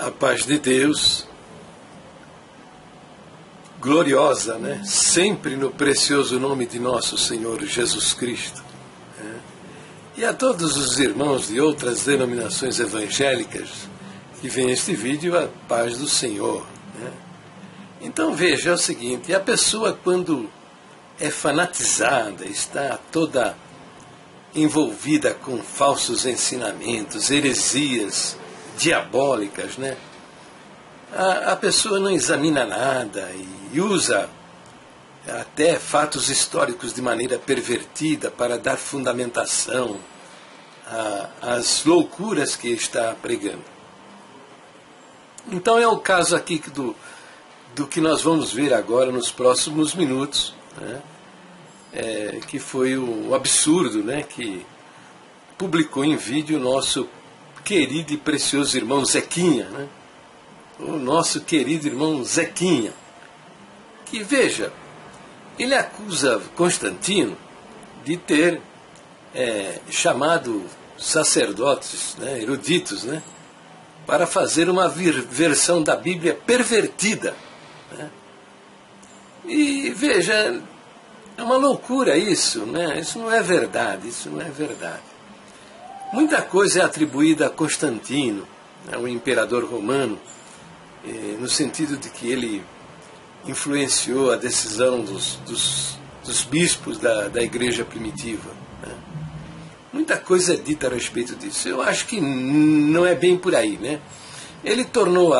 A paz de Deus, gloriosa, né? Sempre no precioso nome de nosso Senhor Jesus Cristo. E a todos os irmãos de outras denominações evangélicas que veem este vídeo, a paz do Senhor. Né? Então veja, é o seguinte, a pessoa quando é fanatizada, está toda envolvida com falsos ensinamentos, heresias diabólicas, né? A pessoa não examina nada e usa até fatos históricos de maneira pervertida para dar fundamentação às loucuras que está pregando. Então é o caso aqui do que nós vamos ver agora nos próximos minutos, né? Que foi o absurdo, né? Que publicou em vídeo o nosso querido e precioso irmão Zequinha, né? O nosso querido irmão Zequinha, que veja, ele acusa Constantino de ter chamado sacerdotes, né, eruditos, né, para fazer uma versão da Bíblia pervertida. Né? E veja, é uma loucura isso, né? Isso não é verdade, isso não é verdade. Muita coisa é atribuída a Constantino, né, o imperador romano, no sentido de que ele influenciou a decisão dos bispos da igreja primitiva. Né? Muita coisa é dita a respeito disso. Eu acho que não é bem por aí. Né? Ele tornou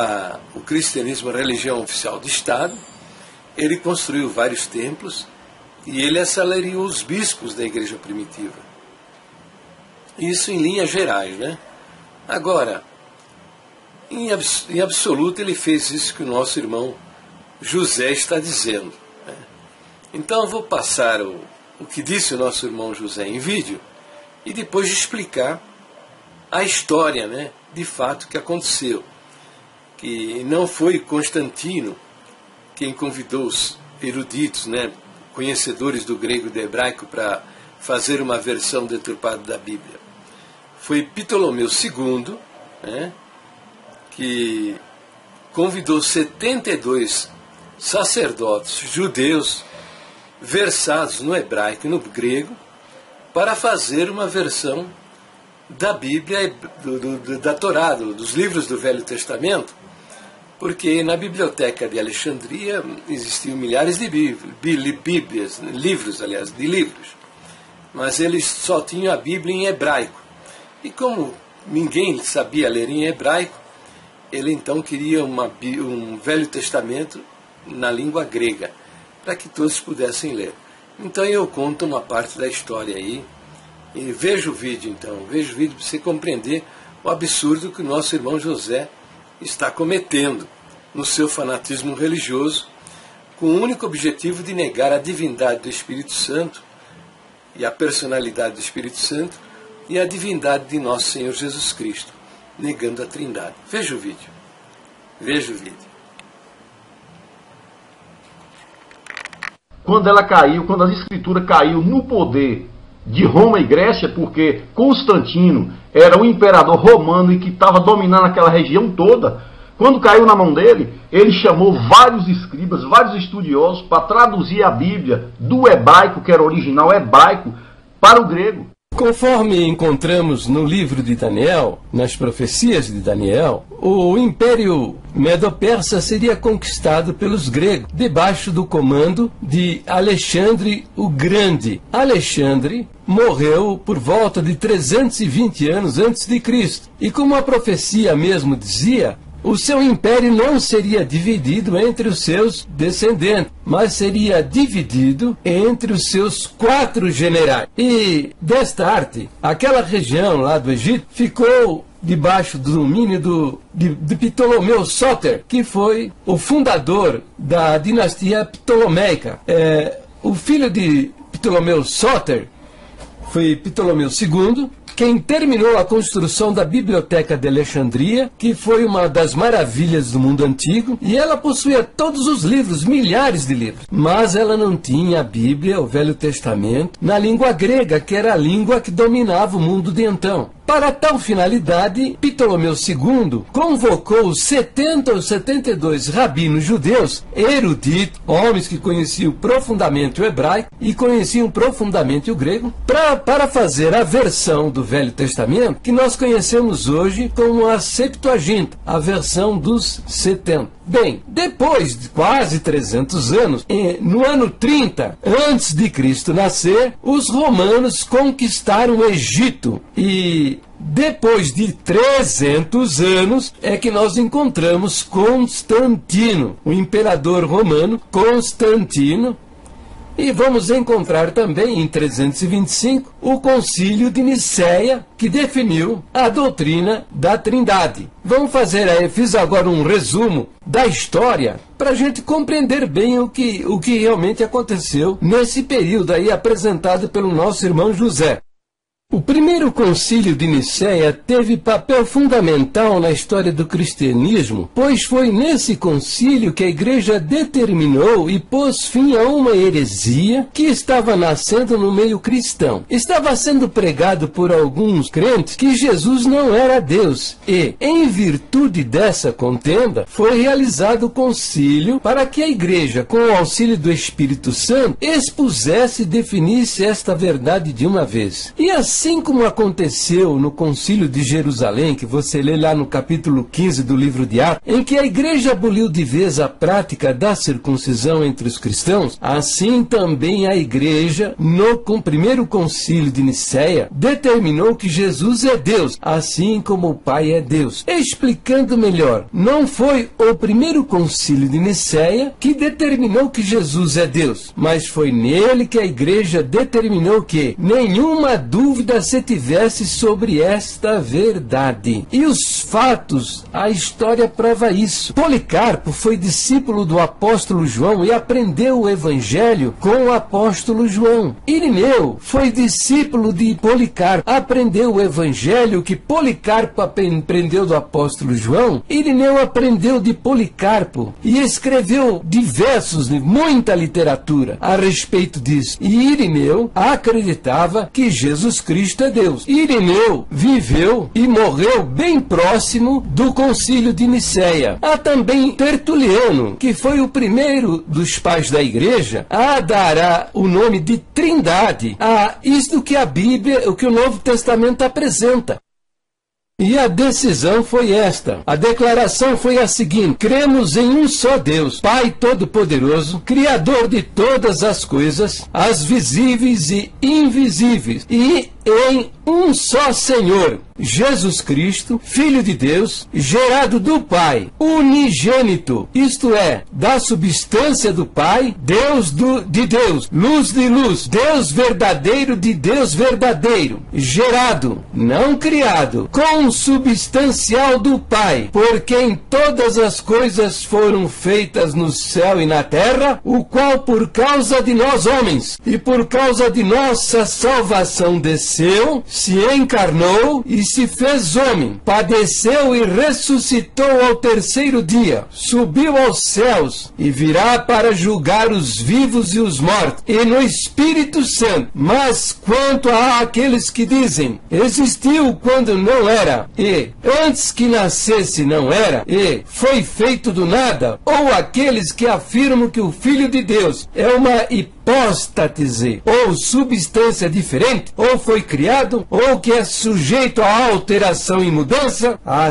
o cristianismo a religião oficial do Estado, ele construiu vários templos e ele assalariou os bispos da igreja primitiva. Isso em linhas gerais. Né? Agora, em absoluto, ele fez isso que o nosso irmão José está dizendo. Né? Então, eu vou passar o que disse o nosso irmão José em vídeo e depois explicar a história, né, de fato que aconteceu. Que não foi Constantino quem convidou os eruditos, né, conhecedores do grego e do hebraico, para fazer uma versão deturpada da Bíblia. Foi Ptolomeu II, né, que convidou 72 sacerdotes judeus versados no hebraico e no grego para fazer uma versão da Bíblia, da Torá, dos livros do Velho Testamento, porque na biblioteca de Alexandria existiam milhares de Bíblias, de livros, mas eles só tinham a Bíblia em hebraico. E como ninguém sabia ler em hebraico, ele então queria um Velho Testamento na língua grega, para que todos pudessem ler. Então eu conto uma parte da história aí, e veja o vídeo então, veja o vídeo para você compreender o absurdo que o nosso irmão José está cometendo no seu fanatismo religioso, com o único objetivo de negar a divindade do Espírito Santo, e a personalidade do Espírito Santo, e a divindade de nosso Senhor Jesus Cristo, negando a Trindade. Veja o vídeo. Veja o vídeo. Quando ela caiu, quando a escritura caiu no poder de Roma e Grécia, porque Constantino era o imperador romano e que estava dominando aquela região toda, quando caiu na mão dele, ele chamou vários escribas, vários estudiosos para traduzir a Bíblia do hebraico, que era original hebraico, para o grego. Conforme encontramos no livro de Daniel, nas profecias de Daniel, o Império Medo-Persa seria conquistado pelos gregos, debaixo do comando de Alexandre o Grande. Alexandre morreu por volta de 320 anos antes de Cristo. E como a profecia mesmo dizia, o seu império não seria dividido entre os seus descendentes, mas seria dividido entre os seus 4 generais. E desta arte, aquela região lá do Egito ficou debaixo do domínio de Ptolomeu Sóter, que foi o fundador da dinastia ptolomeica. O filho de Ptolomeu Sóter foi Ptolomeu II, quem terminou a construção da Biblioteca de Alexandria, que foi uma das maravilhas do mundo antigo, e ela possuía todos os livros, milhares de livros, mas ela não tinha a Bíblia, o Velho Testamento, na língua grega, que era a língua que dominava o mundo de então. Para tal finalidade, Ptolomeu II convocou os 70 ou 72 rabinos judeus, eruditos, homens que conheciam profundamente o hebraico e conheciam profundamente o grego, para fazer a versão do Velho Testamento que nós conhecemos hoje como a Septuaginta, a versão dos 70. Bem, depois de quase 300 anos, no ano 30 antes de Cristo nascer, os romanos conquistaram o Egito e depois de 300 anos é que nós encontramos Constantino, o imperador romano Constantino. E vamos encontrar também em 325 o Concílio de Nicéia, que definiu a doutrina da Trindade. Vamos fazer aí, fiz agora um resumo da história para a gente compreender bem o que realmente aconteceu nesse período aí apresentado pelo nosso irmão José. O primeiro concílio de Nicéia teve papel fundamental na história do cristianismo, pois foi nesse concílio que a igreja determinou e pôs fim a uma heresia que estava nascendo no meio cristão. Estava sendo pregado por alguns crentes que Jesus não era Deus e, em virtude dessa contenda, foi realizado o concílio para que a igreja, com o auxílio do Espírito Santo, expusesse e definisse esta verdade de uma vez. E assim como aconteceu no Concílio de Jerusalém, que você lê lá no capítulo 15 do livro de Atos, em que a igreja aboliu de vez a prática da circuncisão entre os cristãos, assim também a igreja, no primeiro concílio de Nicéia, determinou que Jesus é Deus, assim como o Pai é Deus. Explicando melhor, não foi o primeiro concílio de Nicéia que determinou que Jesus é Deus, mas foi nele que a igreja determinou que nenhuma dúvida se tivesse sobre esta verdade. E os fatos, a história prova isso. Policarpo foi discípulo do apóstolo João e aprendeu o evangelho com o apóstolo João. Irineu foi discípulo de Policarpo, aprendeu o evangelho que Policarpo aprendeu do apóstolo João. Irineu aprendeu de Policarpo e escreveu muita literatura a respeito disso. E Irineu acreditava que Jesus Cristo é Deus. Irineu viveu e morreu bem próximo do concílio de Nicéia. Há também Tertuliano, que foi o primeiro dos pais da igreja a dar o nome de Trindade a isto que a Bíblia, o que o Novo Testamento apresenta. E a decisão foi esta. A declaração foi a seguinte: cremos em um só Deus, Pai Todo-Poderoso, Criador de todas as coisas, as visíveis e invisíveis, e em um só Senhor, Jesus Cristo, Filho de Deus, gerado do Pai, unigênito, isto é, da substância do Pai, Deus de Deus, luz de luz, Deus verdadeiro de Deus verdadeiro, gerado, não criado, consubstancial do Pai, por quem todas as coisas foram feitas no céu e na terra, o qual por causa de nós homens, e por causa de nossa salvação desceu, se encarnou e se fez homem, padeceu e ressuscitou ao terceiro dia, subiu aos céus e virá para julgar os vivos e os mortos, e no Espírito Santo. Mas quanto a aqueles que dizem, existiu quando não era, e antes que nascesse não era, e foi feito do nada, ou aqueles que afirmam que o Filho de Deus é uma hipóstase, ou substância diferente, ou foi criado, ou que é sujeito a alteração e mudança, a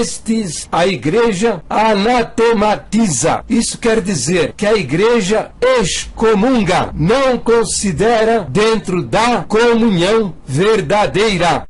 estes a igreja anatematiza. Isso quer dizer que a igreja excomunga, não considera dentro da comunhão verdadeira.